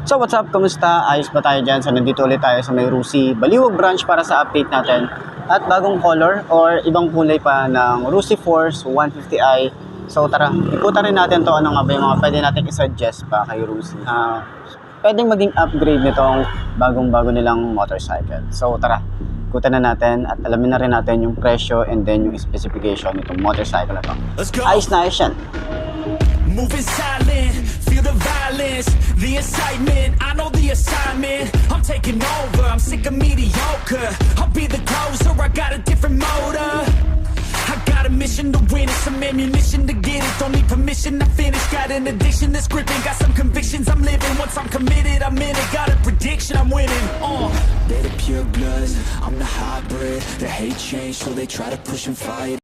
So what's up? Kamusta? Ayos ba tayo dyan? So nandito ulit tayo sa may Rusi Baliwag branch para sa update natin. At bagong color or ibang kulay pa ng Rusi Force 150i. So tara, ikutan rin natin to ano nga ba yung mga pwede natin isuggest pa kay Rusi. Pwedeng maging upgrade nitong bagong-bago nilang motorcycle. So tara, ikutan na natin at alamin na rin natin yung presyo and then yung specification nitong motorcycle na to. Ayos na ayos yan. Moving silent, feel the violence, the excitement, I know the assignment. I'm taking over, I'm sick of mediocre. I'll be the closer, I got a different motor. I got a mission to win it, some ammunition to get it. Don't need permission to finish, got an addiction that's gripping. Got some convictions I'm living, once I'm committed, I'm in it. Got a prediction, I'm winning. They're the pure bloods, I'm the hybrid. They hate change, so they try to push and fight.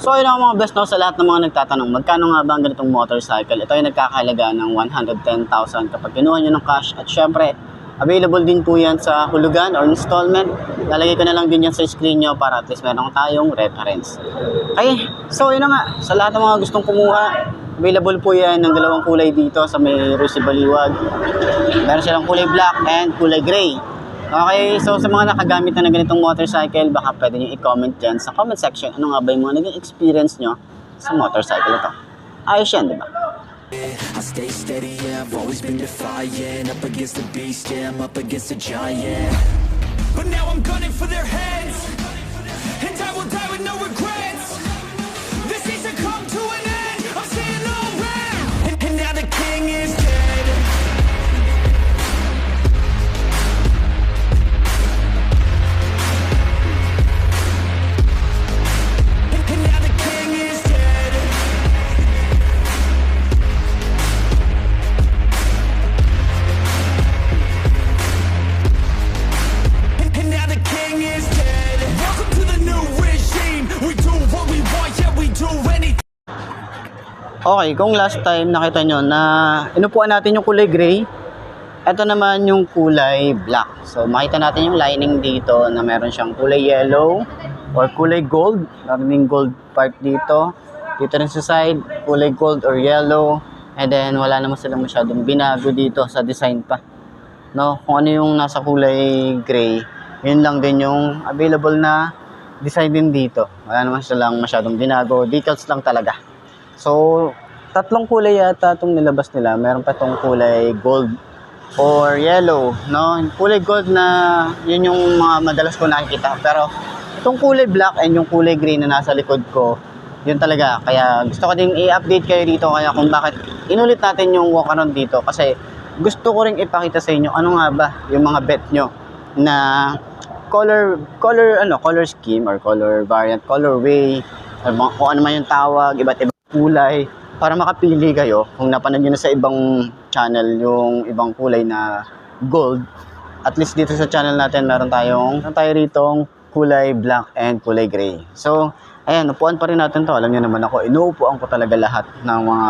So ayun ang mga best no sa lahat ng mga nagtatanong, magkano nga ba ang ganitong motorcycle? Ito ay nagkakahalaga ng 110,000 kapag kinuha nyo ng cash. At syempre, available din po yan sa hulugan or installment. Lalagay ko na lang din yan sa screen nyo para at least meron tayong reference. Okay, so yun na nga, sa lahat ng mga gustong kumuha, available po yan ng dalawang kulay dito sa may Rusi Baliwag. Meron silang kulay black and kulay gray. Okay, so sa mga nakagamit na ng ganitong motorcycle, baka pwede nyo i-comment dyan sa comment section. Ano nga ba yung mga naging experience nyo sa motorcycle ito? Ayos yan, di ba? I stay steady, yeah, I've always been defiant. Up against the beast, yeah, I'm up against a giant. But now I'm gunning for their heads, and I will die with no regrets. This season come to an end, I'm seeing all red. And now the king is dead. Okay, kung last time nakita nyo na inupuan natin yung kulay gray, ito naman yung kulay black. So makita natin yung lining dito na meron siyang kulay yellow or kulay gold. Meron ding gold part dito. Dito rin sa side, kulay gold or yellow. And then wala naman silang masyadong binago dito sa design pa. No, kung ano yung nasa kulay gray, yun lang din yung available na design din dito. Wala naman silang masyadong binago. Details lang talaga. So, tatlong kulay yata itong nilabas nila. Meron pa itong kulay gold or yellow, no? Kulay gold na yun yung mga madalas ko nakikita. Pero itong kulay black and yung kulay green na nasa likod ko, yun talaga. Kaya gusto ko din i-update kayo dito kaya kung bakit inulit natin yung walk around dito. Kasi gusto ko rin ipakita sa inyo ano nga ba yung mga bet nyo na color scheme or color variant, colorway, kung ano man yung tawag, iba't ibang kulay para makapili kayo kung napanood nyo na sa ibang channel yung ibang kulay na gold. At least dito sa channel natin meron tayo ritong kulay black and kulay gray. So ayan, upuan pa rin natin to. Alam nyo naman ako, inuupuan ko talaga lahat ng mga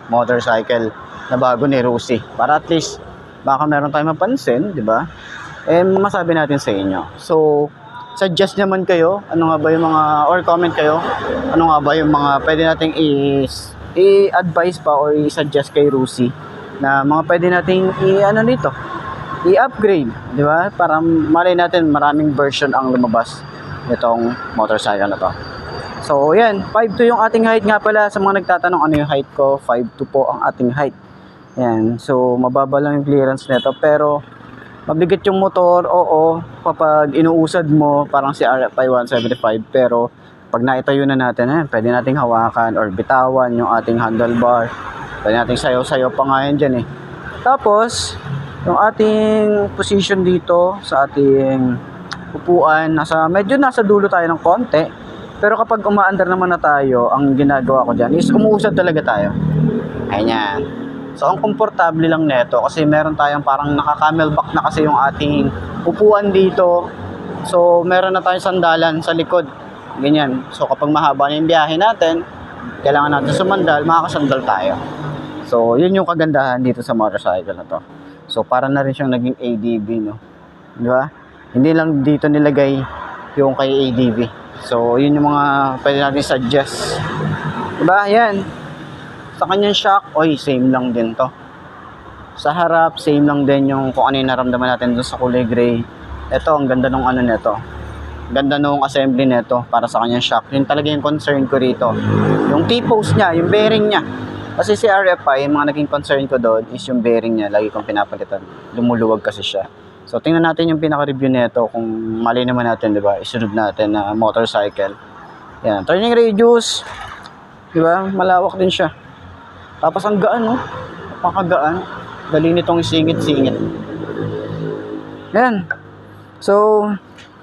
motorcycle na bago ni Rusi para at least baka meron tayong mapansin, di ba? Masabi natin sa inyo. So suggest naman kayo, ano nga ba yung mga, or comment kayo, ano nga ba yung mga pwede nating i-advise pa or i-suggest kay Rusi na mga pwede nating i-upgrade, di ba? Para malay natin maraming version ang lumabas nitong motorcycle na to. So, yan, 5'2" yung ating height nga pala. Sa mga nagtatanong ano yung height ko, 5'2" po ang ating height. Yan, so mababa lang yung clearance nito pero mabigat yung motor, oo, kapag inuusad mo, parang si RFI 175, pero pag naitayo na natin, pwede nating hawakan or bitawan yung ating handlebar. Pwede nating sayaw-sayaw pa nga yan dyan eh. Tapos, yung ating position dito sa ating upuan, medyo nasa dulo tayo ng konti. Pero kapag umaandar naman na tayo, ang ginagawa ko dyan is umuusad talaga tayo. Ayan. So, ang komportable lang neto kasi meron tayong parang naka-camelback na kasi yung ating upuan dito. So, meron na tayong sandalan sa likod. Ganyan. So, kapag mahaba na yung biyahe natin, kailangan natin sumandal, makakasandal tayo. So, yun yung kagandahan dito sa motorcycle na to. So, para na rin siyang naging ADB, no? Di ba? Hindi lang dito nilagay yung kay ADB. So, yun yung mga pwede natin suggest. Di ba? Yan. Sa kanyang shock, oy, same lang din to. Sa harap, same lang din yung kung ano yung naramdaman natin dun sa kulay gray. Ito, ang ganda nung ano nito. Ganda nung assembly nito para sa kanyang shock. Yun talaga yung concern ko rito. Yung T-post niya, yung bearing niya. Kasi si RFI, yung mga naging concern ko doon is yung bearing niya. Lagi kong pinapalitan. Lumuluwag kasi siya. So, tingnan natin yung pinaka-review nito. Kung mali naman natin, di ba? Isunod natin na motorcycle. Yan. Turning radius. Di ba? Malawak din siya. Tapos ang gaan, no? Napakagaan. Dali nitong isingit-singit. Yan. So,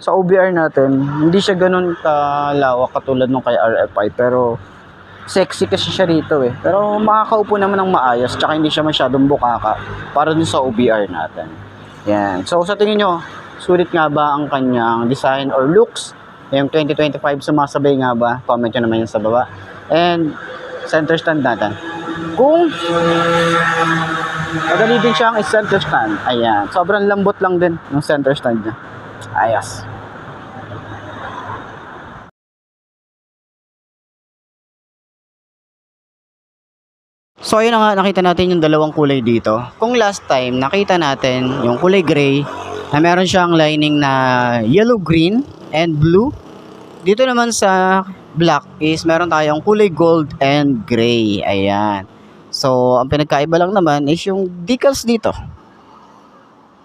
sa OBR natin, hindi siya ganun kalawak katulad nung kay RFI, pero sexy kasi siya rito eh. Pero makakaupo naman ng maayos, tsaka hindi siya masyadong bukaka para dun sa OBR natin. Yan. So sa tingin nyo, sulit nga ba ang kanyang design or looks? Yung 2025 sumasabay nga ba? Comment nyo naman yun sa baba. And center stand natin. Kung madali din siyang center stand, ayan. Sobrang lambot lang din ng center stand niya. Ayos. So ayun na nga, nakita natin yung dalawang kulay dito. Kung last time, nakita natin yung kulay gray na meron siyang lining na yellow-green and blue. Dito naman sa black is meron tayong kulay gold and gray. Ayan. So, ang pinagkaiba lang naman is yung decals dito.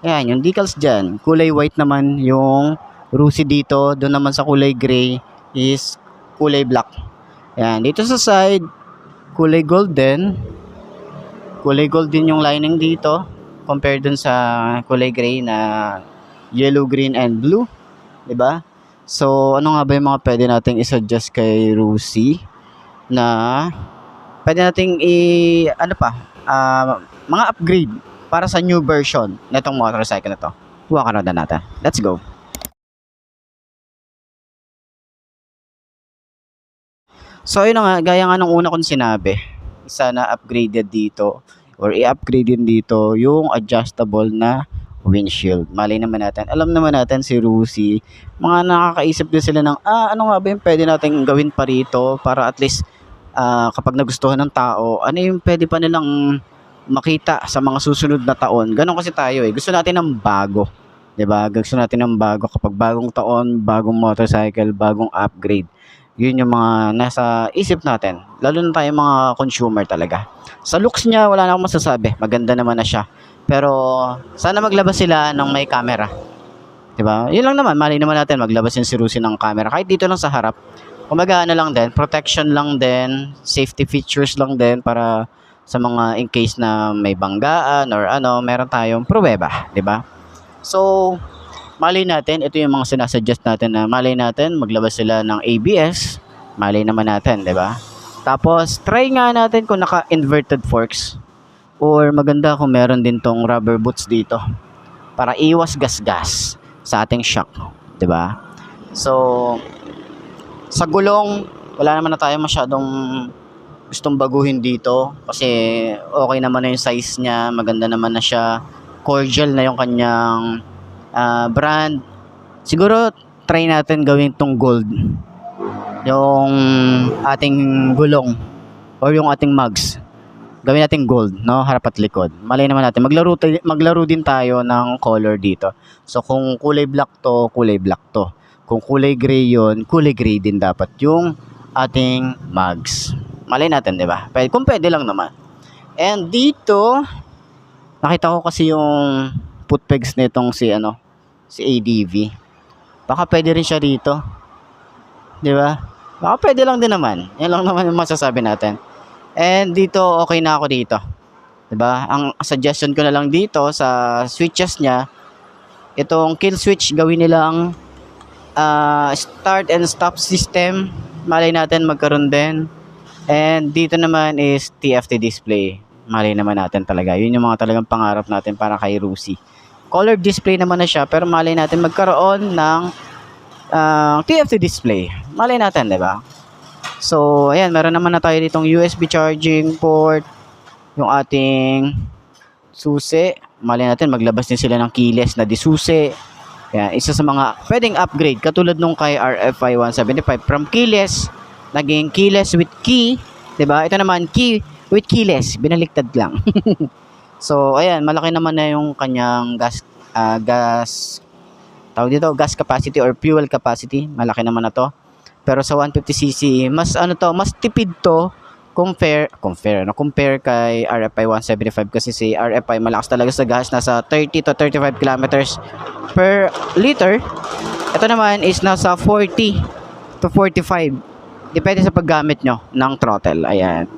Ayan, yung decals dyan. Kulay white naman yung rusi dito. Doon naman sa kulay gray is kulay black. Ayan, dito sa side, kulay golden. Kulay golden yung lining dito compared dun sa kulay gray na yellow, green, and blue. 'Di ba? So, ano nga ba yung mga pwede nating i-suggest kay Rusi na pwede nating mga upgrade para sa new version nitong motorcycle na to. Huwakan na natin. Let's go. So yun na nga, gaya nga nung una kong sinabi, sana upgraded dito or i-upgrade din dito yung adjustable na windshield. Malay naman natin, alam naman natin si Rusi, mga nakakaisip din sila ng ano nga ba yung pwede natin gawin pa rito para at least kapag nagustuhan ng tao, ano yung pwede pa nilang makita sa mga susunod na taon. Ganon kasi tayo eh, gusto natin ng bago, 'di ba? Gusto natin ng bago kapag bagong taon, bagong motorcycle, bagong upgrade. Yun yung mga nasa isip natin. Lalo na tayo mga consumer talaga. Sa looks niya, wala na akong masasabi. Maganda naman na siya. Pero, sana maglabas sila ng may camera. Diba? Yun lang naman. Mali naman natin maglabas yung si Rusi ng camera. Kahit dito lang sa harap. Kumaga na lang din. Protection lang din. Safety features lang din para sa mga in case na may banggaan or ano, meron tayong pruweba. Diba? So, malay natin, ito yung mga sinasuggest natin na malay natin, maglabas sila ng ABS. Malay naman natin, di ba? Tapos, try nga natin kung naka-inverted forks. Or maganda kung meron din tong rubber boots dito. Para iwas gas-gas sa ating shock. Di ba? So, sa gulong, wala naman na tayo masyadong gustong baguhin dito. Kasi okay naman na yung size niya. Maganda naman na siya. Cordial na yung kanyang brand. Siguro try natin gawin tong gold yung ating gulong or yung ating mugs, gawin natin gold, no, harap at likod. Malay naman natin maglaro din tayo ng color dito. So kung kulay black to, kulay black to. Kung kulay gray yon, kulay gray din dapat yung ating mugs. Malay natin, di ba? Kung pwede lang naman. And dito nakita ko kasi yung foot pegs nitong si ADV. Baka pwede rin siya dito. Di ba? Baka pwede lang din naman. Yan lang naman yung masasabi natin. And dito, okay na ako dito. Di ba? Ang suggestion ko na lang dito sa switches niya, itong kill switch, gawin nilang start and stop system. Malay natin magkaroon din. And dito naman is TFT display. Malay naman natin talaga. Yun yung mga talagang pangarap natin para kay Rusi. Color display naman na siya, pero malay natin magkaroon ng TFT display. Malay natin, di ba? So, ayan, meron naman na tayo ditong USB charging port, yung ating susi, mali natin maglabas din sila ng keyless na disuse. Yan, isa sa mga pwedeng upgrade katulad nung kay RFI 175 from keyless naging keyless with key, 'di ba? Ito naman key with keyless, binaliktad lang. So ayan, malaki naman na yung kanyang gas tawag dito, gas capacity or fuel capacity, malaki naman na to. Pero sa 150cc, mas mas tipid to compare kay RFI 175 kasi si RFI malakas talaga sa gas, nasa 30 to 35 kilometers per liter. Ito naman is nasa 40 to 45. Depende sa paggamit nyo ng throttle. Ayan.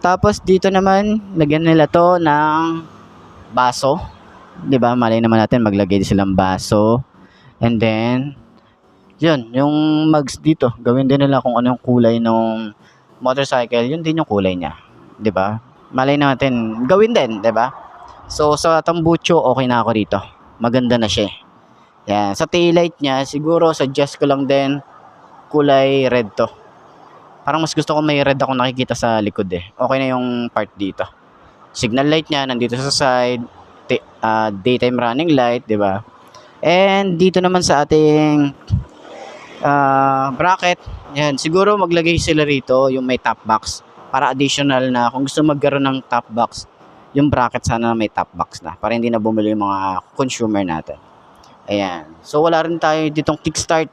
Tapos dito naman, lagyan nila to ng baso. 'Di ba? Malay naman natin maglagay din silang baso. And then yun, yung mugs dito, gawin din nila kung ano yung kulay ng motorcycle, yun din yung kulay niya, 'di ba? Malay natin, gawin din, 'di ba? So sa tambucho, okay na ako dito. Maganda na siya. Yan, sa taillight niya, siguro suggest ko lang din kulay red to. Parang mas gusto ko may red ako nakikita sa likod eh. Okay na yung part dito. Signal light niya nandito sa side, daytime running light, 'di ba? And dito naman sa ating bracket, yan, siguro maglagay sila rito yung may top box para additional na kung gusto magkaroon ng top box, yung bracket sana may top box na para hindi na bumili yung mga consumer natin. Ayan. So wala rin tayo ditong kickstart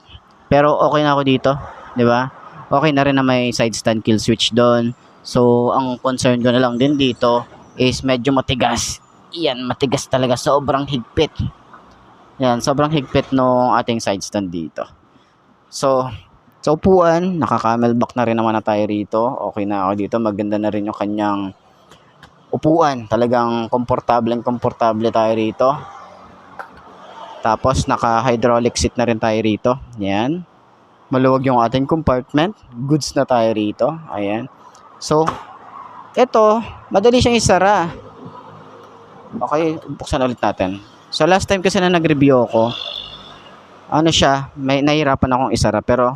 pero okay na ako dito, 'di ba? Okay na rin na may side stand kill switch doon. So ang concern ko na lang din dito is medyo matigas. Yan, matigas talaga, sobrang higpit. Yan, sobrang higpit no ating side stand dito. So, sa upuan, naka-camelback na rin naman na tayo rito. Okay na ako dito. Maganda na rin yung kanyang upuan. Talagang komportable tayo rito. Tapos, naka-hydraulic seat na rin tayo rito. Yan. Maluwag yung ating compartment. Goods na tayo rito. Ayan. So, ito, madali siyang isara. Okay, buksan ulit natin. So, last time kasi na nag-review ako, ano siya, may nahirapan akong isara pero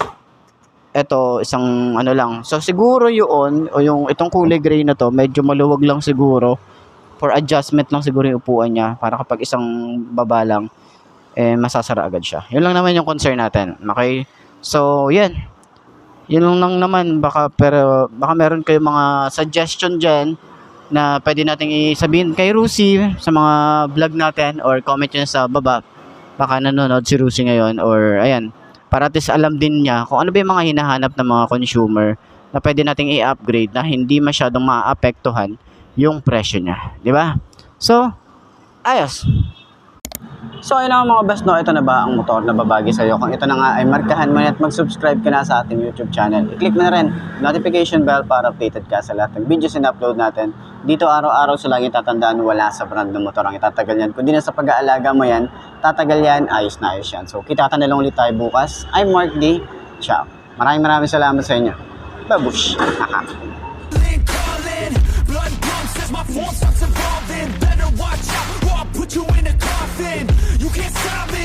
eto isang ano lang. So siguro yun o yung itong kulay gray na to medyo maluwag lang siguro for adjustment lang siguro yung upuan niya para kapag isang baba lang masasara agad siya. Yun lang naman yung concern natin. Okay? So yan. Yun lang naman baka meron kayong mga suggestion diyan na pwede nating isabihin kay Rusi sa mga vlog natin or comment niyo sa baba. Baka nanonood si Rusi ngayon or ayan, para at least alam din niya kung ano ba yung mga hinahanap ng mga consumer na pwede nating i-upgrade na hindi masyadong maapektuhan yung presyo niya, di ba? So, ayos. So ayun na mga best, no, ito na ba ang motor na babagi sa'yo? Kung ito na nga ay markahan mo na at mag-subscribe ka na sa ating YouTube channel. I-click mo na rin notification bell para updated ka sa lahat ng videos na upload natin. Dito araw-araw sa lagi tatandaan, wala sa brand ng motor ang itatagal yan. Kundi na sa pag-aalaga mo yan, tatagal yan, ayos na ayos yan. So kita na lang ulit tayo bukas. I'm Mark D. Ciao. Maraming salamat sa inyo. Babush. Blood pumps as my form starts evolving. Better watch out or I'll put you in a coffin. You can't stop me.